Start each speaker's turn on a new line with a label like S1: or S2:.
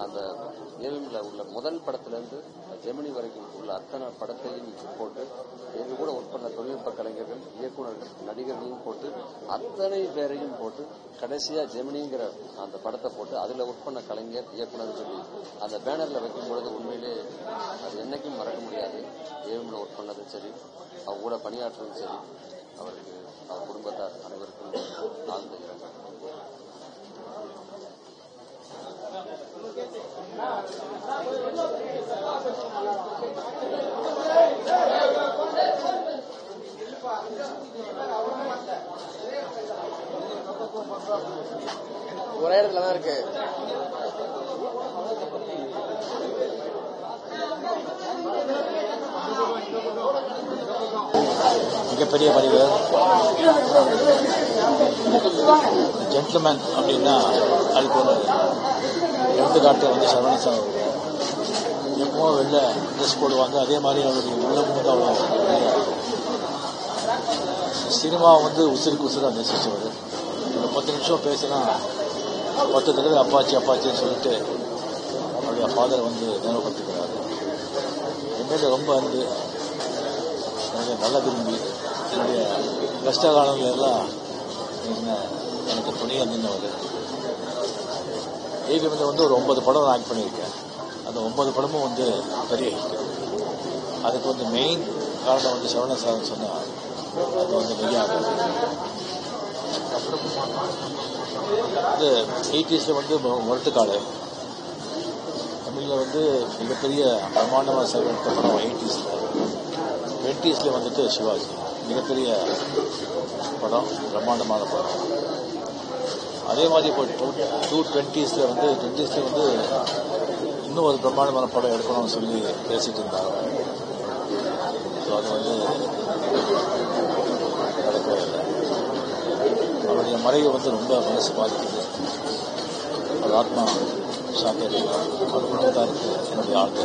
S1: அந்த ஏவிஎம்ல உள்ள முதல் படத்திலிருந்து ஜெமினி வரைக்கும் உள்ள அத்தனை படத்தையும் போட்டு எங்க கூட ஒர்க் பண்ண தொழில்நுட்ப கலைஞர்கள், இயக்குநர்கள், நடிகர்களையும் போட்டு அத்தனை பேரையும் போட்டு கடைசியா ஜெமினிங்கிற அந்த படத்தை போட்டு அதுல ஒர்க் பண்ண கலைஞர், இயக்குனர் சொல்லி அந்த பேனர்ல வைக்கும் பொழுது உண்மையிலே அது என்னைக்கும் மறக்க முடியாது. ஏவிஎம்ல ஒர்க் பண்ணதும் சரி, அவங்க கூட பணியாற்றுறதும் சரி, அவருக்கு அவர் குடும்பத்தார் அனைவருக்கும் ஆழ்ந்த இரங்கல்.
S2: ஒரே இடத்துல தான் இருக்கு.
S3: மிகப்பெரிய வடிவர் ஜென்டில்மேன் அப்படின்னா அதுக்கு ஒரு எடுத்துக்காட்டு வந்து சரவணன் சார். எப்பவும் வெளில ட்ரெஸ் போடுவாங்க, அதே மாதிரி அவருடைய உள்ளமும் வந்து அவ்வளோ சினிமா வந்து உசுருக்கு உசுராக நேசிச்சவர். ஒரு 10 நிமிஷம் பேசினா 10 தடவை அப்பாச்சி அப்பாச்சின்னு சொல்லிட்டு அவருடைய ஃபாதரை வந்து நினைவுபடுத்திக்கிறாரு. என்னோட ரொம்ப அன்பு, என்னுடைய நல்ல விரும்பி, என்னுடைய கஷ்ட காலங்கள் எல்லாம் எனக்கு துணியாக நின்றவர். ஏவிஎம்ல வந்து ஒரு 9 படம் நான் ஆக்ட் பண்ணியிருக்கேன். அந்த 9 படமும் வந்து பெரிய ஹிட். அதுக்கு வந்து மெயின் காரணம் வந்து சரவணன் சார் சொன்னால் அது வந்து மெய்யாக வந்து 80s வந்து முரட்டுக்காடு தமிழில் வந்து மிகப்பெரிய பிரமாண்டமாக செயல்பட்ட படம் 80s. 20s வந்துட்டு சிவாஜி மிகப்பெரிய படம், பிரம்மாண்டமான படம். அதே மாதிரி இப்போ 2020s வந்து இன்னும் ஒரு பிரம்மாண்டமான படம் எடுக்கணும்னு சொல்லி பேசிட்டு இருந்தாங்க. ஸோ அது வந்து நடக்கவே இல்லை. அவருடைய மறைவு வந்து ரொம்ப மனசு பாதிக்குது. அது ஆத்மா சாந்தி, அவர் குடும்பத்தாருக்கு என்னுடைய ஆழ்ந்த